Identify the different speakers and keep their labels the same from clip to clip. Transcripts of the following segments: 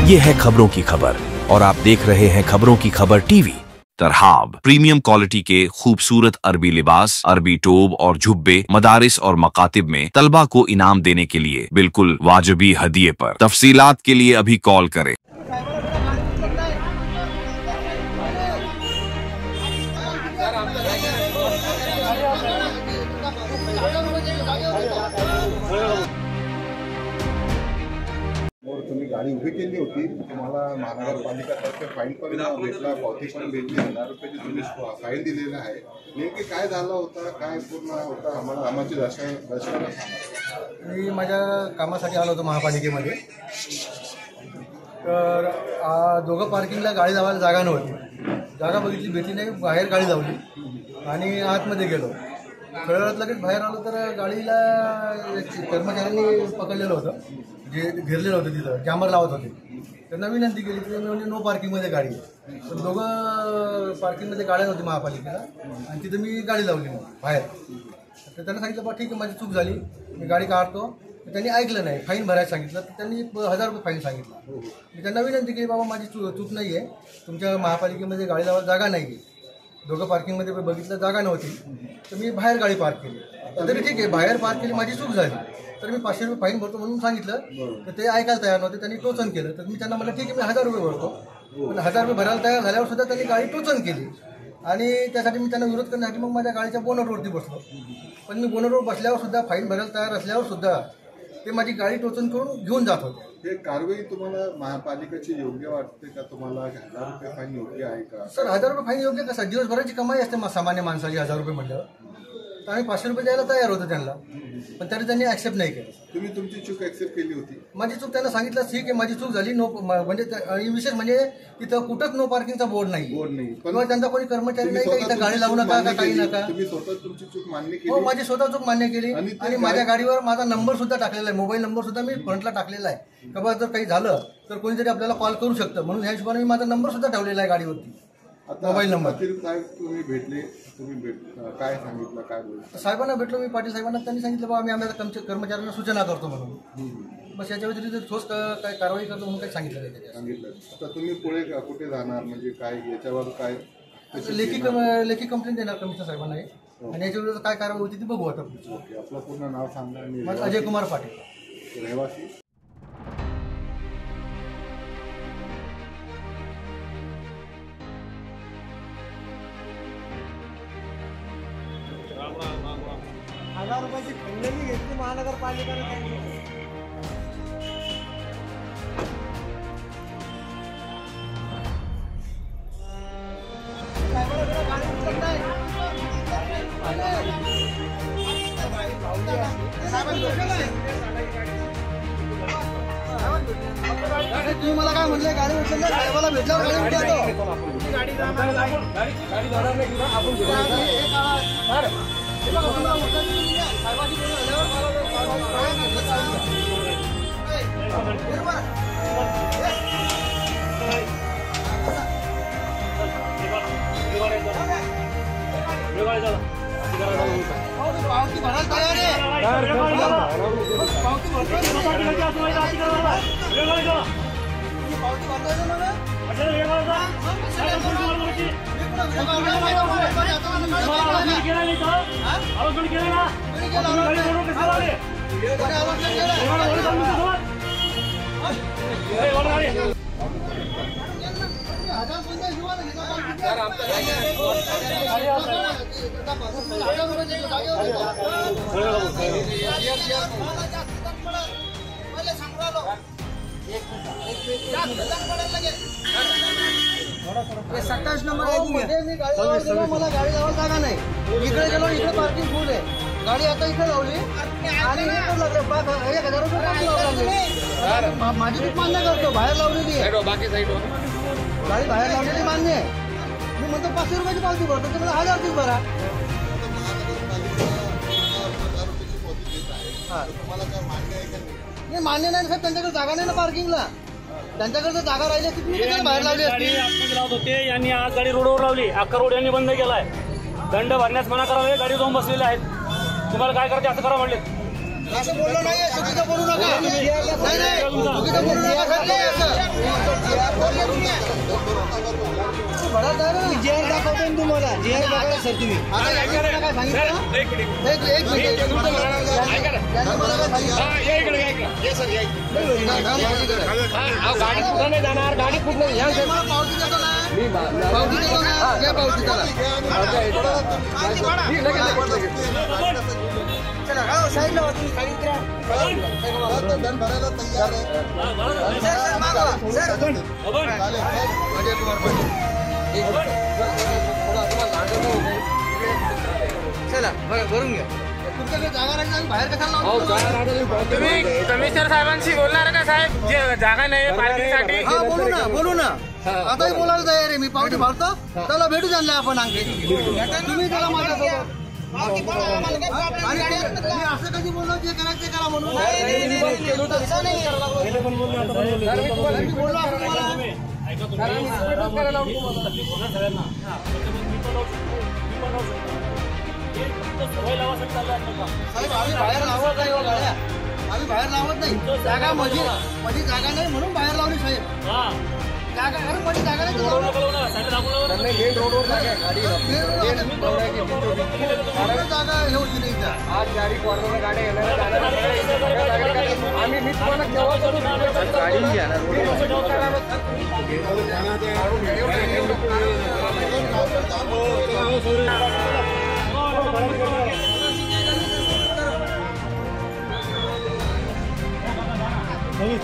Speaker 1: ये है खबरों की खबर और आप देख रहे हैं खबरों की खबर टीवी। तरहाब प्रीमियम क्वालिटी के खूबसूरत अरबी लिबास, अरबी टोब और जुब्बे मदारिस और मकातिब में तलबा को इनाम देने के लिए बिल्कुल वाजिबी हदिये पर। तफसीलात के लिए अभी कॉल करें।
Speaker 2: तुम्ही गाडी उभी केली होती, तुम्हाला महानगरपालिकातर्फे फाईन पण भेटला, पावती पण भेटली, 1000 रुपयाची तुम्ही फाईन दिलेला आहे. नेमकी काय झालं होतं, काय पूर्ण होतं आम्हाला आमची दर्शनाला सांगा.
Speaker 3: मी माझ्या कामासाठी आलो होतो महापालिकेमध्ये. तर दोघं पार्किंगला गाडी लावायला जागा नव्हती. जागा बघितली, भेटली नाही, बाहेर गाडी लावली आणि आतमध्ये गेलो. कळत लगेच बाहेर आलो तर गाडीला कर्मचाऱ्यांनी पकडलेलं होतं, जे घेरलेलं होतं, तिथं कॅमेरा लावत होते. त्यांना विनंती केली की म्हणजे नो पार्किंगमध्ये गाडी. तर दोघं पार्किंगमध्ये गाड्या होती महापालिकेला आणि तिथं मी गाडी लावली बाहेर. तर त्यांना सांगितलं बा ठीक आहे, माझी चूक झाली, मी गाडी काढतो. त्यांनी ऐकलं नाही, फाईन भरायला सांगितलं. तर त्यांनी 1000 रुपये फाईन सांगितलं. मी त्यांना विनंती केली बाबा माझी चूक नाही आहे, तुमच्या महापालिकेमध्ये गाडी लावायला जागा नाही आहे. दोघं पार्किंगमध्ये बघितलं जागा नव्हती, तर मी बाहेर गाडी पार्क केली. तरी ठीक आहे, बाहेर पार्क केली, माझी चूक झाली, तर मी 500 रुपये फाईन भरतो म्हणून सांगितलं. तर ते ऐकायला तयार नव्हते, त्यांनी टोचन केलं. तर मी त्यांना म्हटलं ठीक आहे, मी 1000 रुपये भरतो. पण 1000 रुपये भरायला तयार झाल्यावर सुद्धा त्यांनी गाडी टोचन केली आणि त्यासाठी मी त्यांना विरोध करण्यासाठी मग माझ्या गाडीच्या बोनटवरती बसलो. पण मी बोनटवर बसल्यावर सुद्धा, फाईन भरायला तयार असल्यावर सुद्धा ते माझी गाडी टोचन करून घेऊन जात होते.
Speaker 2: हे कारवाई तुम्हाला महापालिकेची योग्य वाटते का? तुम्हाला 1000 रुपये फाईन योग्य आहे का?
Speaker 3: सर 1000 रुपये फाईन योग्य कसा? दिवसभराची कमाई असते सामान्य माणसाची 1000 रुपये म्हटल्यावर. तर आम्ही 500 रुपये द्यायला तयार होतो त्यांना, पण तरी त्यांनी ऍक्सेप्ट नाही केलं.
Speaker 2: तुम्ही तुमची चूक ऍक्सेप्ट केली होती?
Speaker 3: माझी चूक त्यांना सांगितलं, ठीक आहे माझी चूक झाली, नो म्हणजे आणि विशेष म्हणजे तिथं कुठंच नो पार्किंगचा बोर्ड नाही किंवा त्यांचा कोणी कर्मचारी नाही का इथं गाडी लावू नका, काही नका.
Speaker 2: तुम्ही स्वतः तुमची चूक मान्य केली?
Speaker 3: हो, माझी स्वतः चूक मान्य केली आणि माझ्या गाडीवर माझा नंबर सुद्धा टाकलेला आहे, मोबाईल नंबर सुद्धा मी फ्रंटला टाकलेला आहे. का जर काही झालं तर कोणीतरी आपल्याला कॉल करू शकतं, म्हणून ह्या हिशोबाने मी माझा नंबर सुद्धा ठेवलेला आहे गाडीवरती, मोबाईल नंबर.
Speaker 2: काय तुम्ही भेटले, काय सांगितलं, काय बोलले?
Speaker 3: साहेबांना भेटलो मी, पाटील साहेबांना. त्यांनी सांगितलं बाबा आम्ही आमच्या कर्मचाऱ्यांना सूचना करतो म्हणून. बस याच्या व्यतिरिक्त ठोस काय कारवाई करतो म्हणून काही सांगितलं नाही.
Speaker 2: सांगितलं. आता तुम्ही पुढे कुठे जाणार, म्हणजे काय याच्यावर काय
Speaker 3: लेखी कंप्लेंट देणार कमिशनर साहेबांना आणि याच्यावर काय कारवाई होती ती बघू आता.
Speaker 2: आपलं पूर्ण नाव सांगा.
Speaker 3: अजय कुमार पाटील,
Speaker 2: रहिवासी.
Speaker 4: हजार रुपयाची खंडणी घेतली महानगरपालिकेने.
Speaker 3: तुम्ही मला काय म्हणले, गाडी उचलली, साहेबाला भेटल्यावर पावती भरायला तयार आहे. पावती सत्तावीस नंबर मला गाडी लावायला जागा नाही. इकडे गेलो, इकडे पार्किंग फुल आहे. गाडी आता इकडे लावली आणि लागले 1000 रुपये. माझी चूक मान्य करतो, बाहेर लावलेली आहे गाडी, बाहेर लावलेली मान्य आहे. मी म्हणतो 500 रुपयाची पावती भरतो, तर मला 1000 रुपये भरा. नाही मान्य नाही साहेब, त्यांच्याकडे जागा नाही ना पार्किंगला. त्यांच्याकडे जर जागा राहिली असती तुम्ही बाहेर लावली असती.
Speaker 5: लावत होते यांनी आज गाडी रोडवर लावली, अख्खा रोड यांनी बंद केलाय. दंड भरण्यास मना करावे, गाडी जाऊन बसलेले आहेत. तुम्हाला काय करायचे असं करा म्हणले.
Speaker 3: असं बोललो नाही, चुकीचं बोलू नका. नाही नाही, चुकीचं बोलू नका सर. जेअर दाखवतो तुम्हाला, जेअर बघा सर तुम्ही. आता काय सांगितलं एक मिनिट मला काय सांगितलं गाडी कुठं नाही जाणार, गाडी कुठं नाही पावती देतो ना, पावती देतो ना, घ्या पावती त्याला. साईडला तुम्ही सांगितलं भरायला तयार आहे. चला भरून घ्या. तुमच्याकडे जागा नाही, बाहेर कशाला
Speaker 6: तुम्ही कमिशनर साहेबांशी बोलणार का साहेब? जे जागा नाही पार्किंगसाठी.
Speaker 3: हा बोलू ना, बोलू ना. आताही बोलायला तयार आहे मी. पावती भरतो, त्याला भेटू आणलं आपण आणखी. तुम्ही त्याला माझ्यासोबत आणि असं कधी बोललो जे करायचं ते करा म्हणून. साहेब आम्ही बाहेर लावत नाही, गाड्या आम्ही बाहेर लावत नाही. जागा मध्ये जागा नाही म्हणून बाहेर लावली साहेब. जागा अरे मध्ये जागा नाही, मेन रोडवर जागा हे होती नाही. आज गाडी क्वार्टरला गाड्या येणार, आम्ही मी तुम्हाला केव्हा करू गाडी घेणार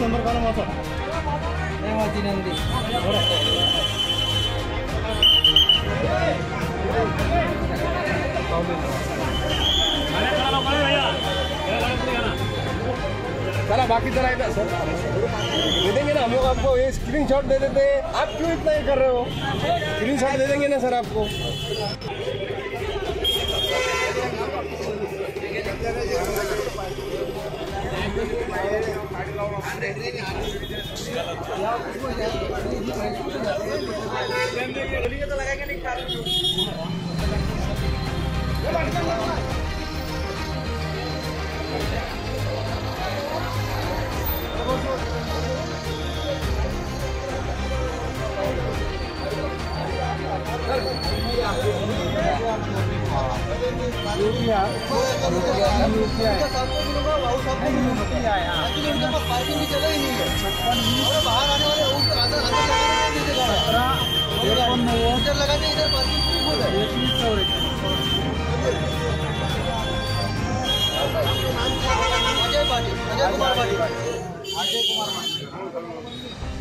Speaker 5: नंबर काढा माझा
Speaker 6: चला बाकी चला सर दे देंगे ना हम लोग आपको. ये स्क्रीन शॉट दे देते हैं, आप क्यों इतना ये कर रहे हो? स्क्रीन शॉट दे देंगे ना सर आपको. बाहर आने वाले लगाते इधर अजय पाटिल, अजय कुमार पाटिल, अजय कुमार पाटिल.